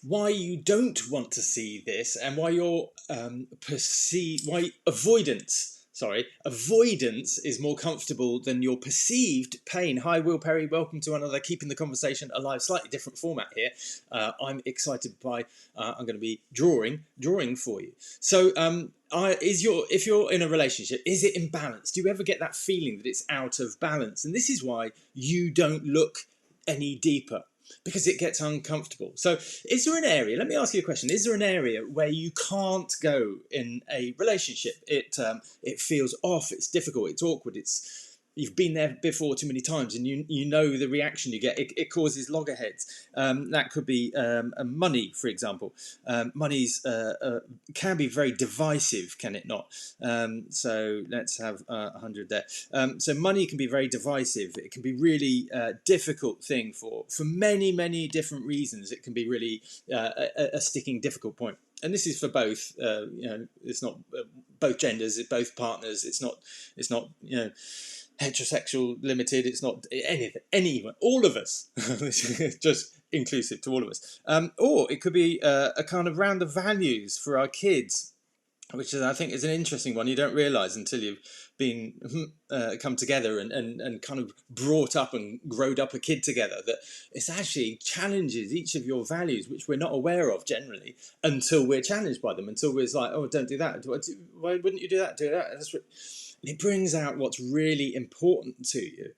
why you don't want to see this, and why your why avoidance is more comfortable than your perceived pain. Hi, Will Perry. Welcome to another Keeping the Conversation Alive. Slightly different format here. I'm excited by. I'm going to be drawing for you. So, if you're in a relationship, is it imbalanced? Do you ever get that feeling that it's out of balance? And this is why you don't look any deeper, because it gets uncomfortable. So is there an area, let me ask you a question, is there an area where you can't go in a relationship? It feels off, it's difficult, it's awkward, you've been there before too many times, and you know the reaction you get. It causes loggerheads. That could be money, for example. Money's can be very divisive, can it not? So let's have 100 there. So money can be very divisive. It can be really difficult thing for many different reasons. It can be really a sticking difficult point. And this is for both. It's not both genders, it's both partners. It's not heterosexual limited, it's not anyone, all of us. Just inclusive to all of us. Or it could be a kind of round of values for our kids, which I think is an interesting one. You don't realise until you've been come together and kind of brought up and growed up a kid together, that it's actually challenges each of your values, which we're not aware of generally until we're challenged by them, until we're like, oh, don't do that. Why wouldn't you do that? Do that. It brings out what's really important to you.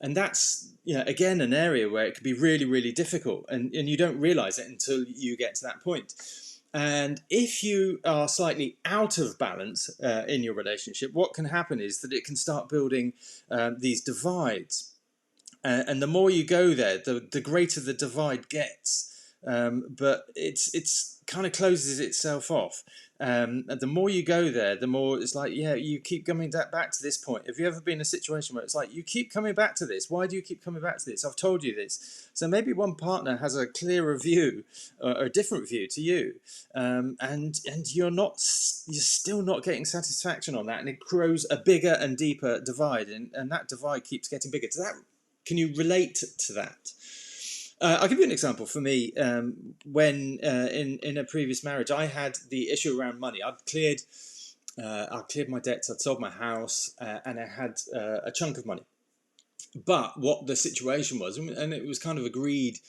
And that's, again, an area where it can be really difficult, and you don't realise it until you get to that point. And if you are slightly out of balance in your relationship, what can happen is that it can start building these divides. And the more you go there, the greater the divide gets. But it's kind of closes itself off. And the more you go there, the more it's like, you keep coming back to this point. Have you ever been in a situation where it's like, you keep coming back to this? Why do you keep coming back to this? I've told you this. So maybe one partner has a clearer view or a different view to you, and you're still not getting satisfaction on that, and it grows a bigger and deeper divide, and that divide keeps getting bigger. Can you relate to that? I'll give you an example. For me, when in a previous marriage, I had the issue around money. I cleared my debts. I'd sold my house, and I had a chunk of money. But what the situation was, and it was kind of agreed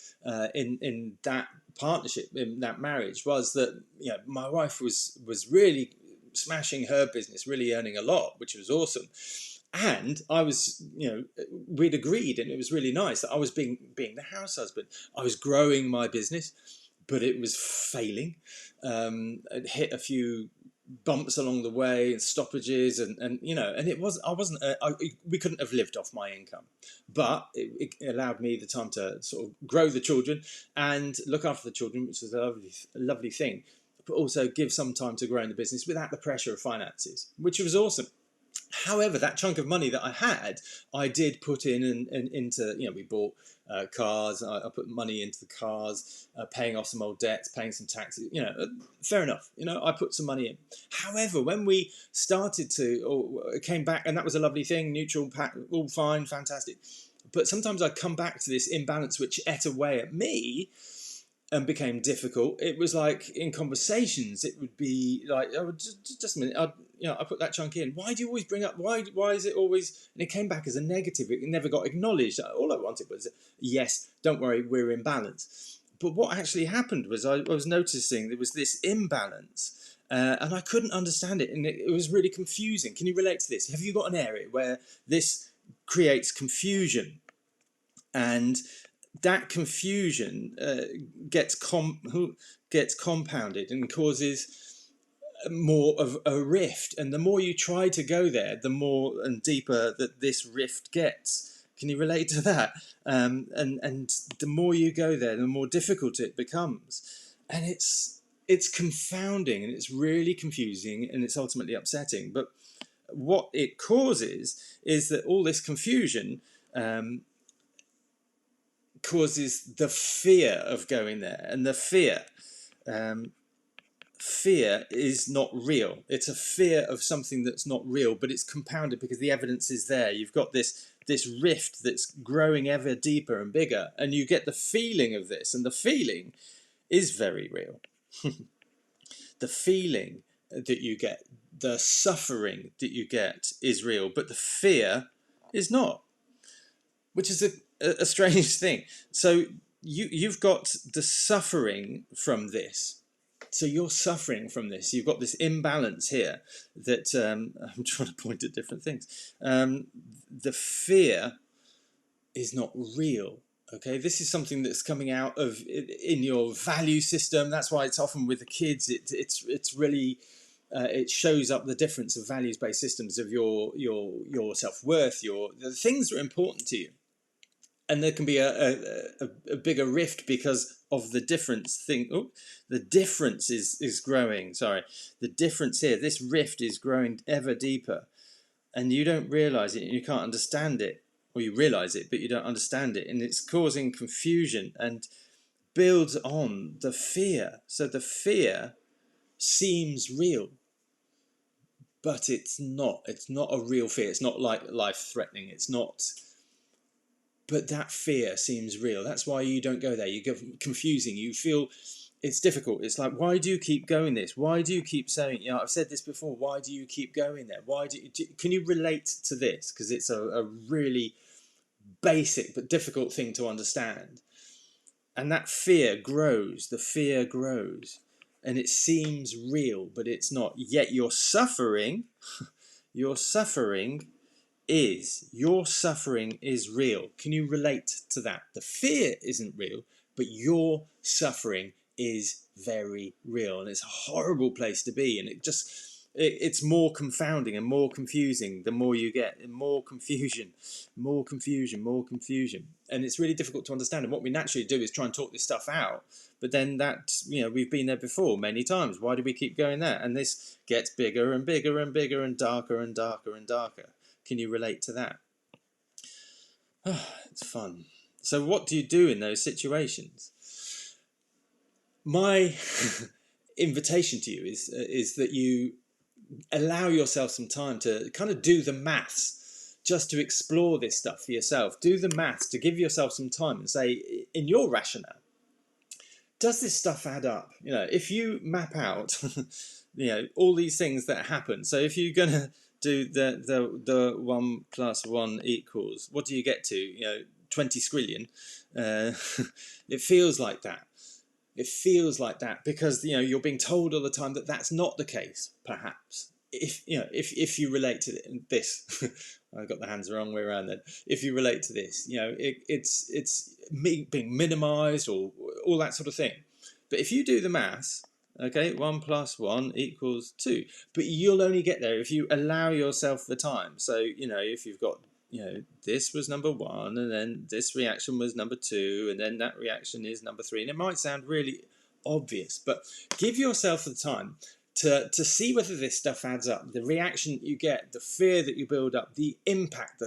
in that partnership, in that marriage, was that my wife was really smashing her business, really earning a lot, which was awesome. And I was, we'd agreed, and it was really nice that I was being the house husband. I was growing my business, but it was failing. It hit a few bumps along the way and stoppages, and it was we couldn't have lived off my income, but it allowed me the time to sort of grow the children and look after the children, which was a lovely thing, but also give some time to growing the business without the pressure of finances, which was awesome. However, that chunk of money that I had, I did put in and into, we bought cars. I put money into the cars, paying off some old debts, paying some taxes. Fair enough. I put some money in. However, when we started or came back, and that was a lovely thing, neutral, all fine, fantastic. But sometimes I'd come back to this imbalance, which ate away at me and became difficult. It was like in conversations, it would be like, oh, just a minute, I put that chunk in. Why do you always bring up, why is it always, and it came back as a negative. It never got acknowledged. All I wanted was, yes, don't worry, we're in balance. But what actually happened was I was noticing there was this imbalance, and I couldn't understand it, and it was really confusing. Can you relate to this? Have you got an area where this creates confusion, and that confusion gets compounded and causes more of a rift, and the more you try to go there, the more and deeper that this rift gets. Can you relate to that? And the more you go there, the more difficult it becomes, and it's confounding, and it's really confusing, and it's ultimately upsetting. But what it causes is that all this confusion causes the fear of going there, and the fear is not real. It's a fear of something that's not real, but it's compounded because the evidence is there. You've got this rift that's growing ever deeper and bigger, and you get the feeling of this, and the feeling is very real. The feeling that you get, the suffering that you get is real, but the fear is not, which is a strange thing. So you've got the suffering from this. So you're suffering from this. You've got this imbalance here that I'm trying to point at different things. The fear is not real. Okay, this is something that's coming out of in your value system. That's why it's often with the kids. It's really it shows up the difference of values-based systems of your self-worth, the things that are important to you. And there can be a bigger rift because of the difference thing. Oh, the difference is growing. Sorry, the difference here. This rift is growing ever deeper, and you don't realize it. You can't understand it, or you realize it, but you don't understand it, and it's causing confusion and builds on the fear. So the fear seems real, but it's not. It's not a real fear. It's not like life-threatening. It's not. But that fear seems real. That's why you don't go there. You get confusing. You feel it's difficult. It's like, why do you keep going this? Why do you keep saying, I've said this before. Why do you keep going there? Can you relate to this? Because it's a really basic but difficult thing to understand. And that fear grows. The fear grows. And it seems real, but it's not. Yet your suffering is real. Can you relate to that? The fear isn't real, but your suffering is very real, and it's a horrible place to be. And it's more confounding and more confusing the more you get, and more confusion, and it's really difficult to understand. And what we naturally do is try and talk this stuff out, but then we've been there before many times. Why do we keep going there? And this gets bigger and bigger and bigger and darker and darker and darker. Can you relate to that? It's fun. So what do you do in those situations? My invitation to you is that you allow yourself some time to kind of do the maths, just to explore this stuff for yourself. Do the maths to give yourself some time and say, in your rationale, does this stuff add up? If you map out, all these things that happen. So if you're going to do the 1 + 1 equals, what do you get to? 20 squillion. It feels like that. It feels like that because you're being told all the time that that's not the case. Perhaps if you relate to this, I got the hands the wrong way around. Then if you relate to this, it's being minimised or all that sort of thing. But if you do the maths. Okay, 1 + 1 = 2. But you'll only get there if you allow yourself the time. So, if you've got, this was number 1, and then this reaction was number 2, and then that reaction is number 3. And it might sound really obvious, but give yourself the time to see whether this stuff adds up. The reaction you get, the fear that you build up, the impact,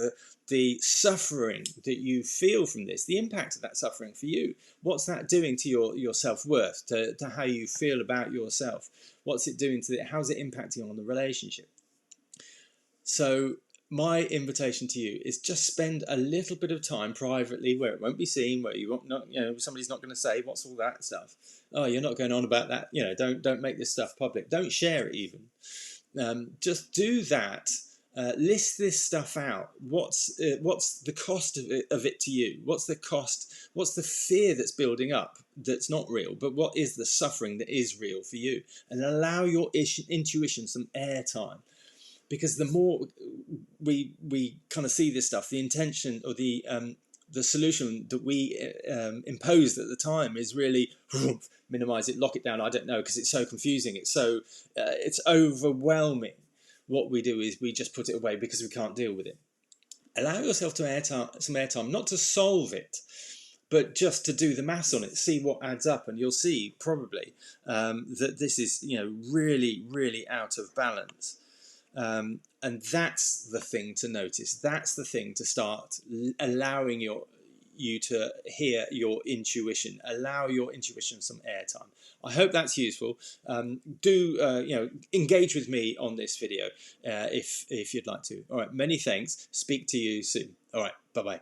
the suffering that you feel from this, the impact of that suffering for you. What's that doing to your self-worth, to how you feel about yourself? What's it doing to it? How's it impacting on the relationship? So my invitation to you is just spend a little bit of time privately where it won't be seen, where you won't not, somebody's not going to say, what's all that stuff? Oh, you're not going on about that. Don't make this stuff public. Don't share it even. Just do that. List this stuff out. What's the cost of it to you? What's the cost? What's the fear that's building up that's not real? But what is the suffering that is real for you? And allow your intuition some airtime. Because the more we kind of see this stuff, the intention or the solution that we imposed at the time is really minimize it, lock it down. I don't know, because it's so confusing. It's overwhelming. What we do is we just put it away because we can't deal with it. Allow yourself some airtime, not to solve it, but just to do the maths on it, see what adds up, and you'll see probably that this is really, really out of balance. And that's the thing to notice. That's the thing to start allowing you to hear your intuition. Allow your intuition some airtime. I hope that's useful. Do engage with me on this video if you'd like to. All right, many thanks. Speak to you soon. All right, bye-bye.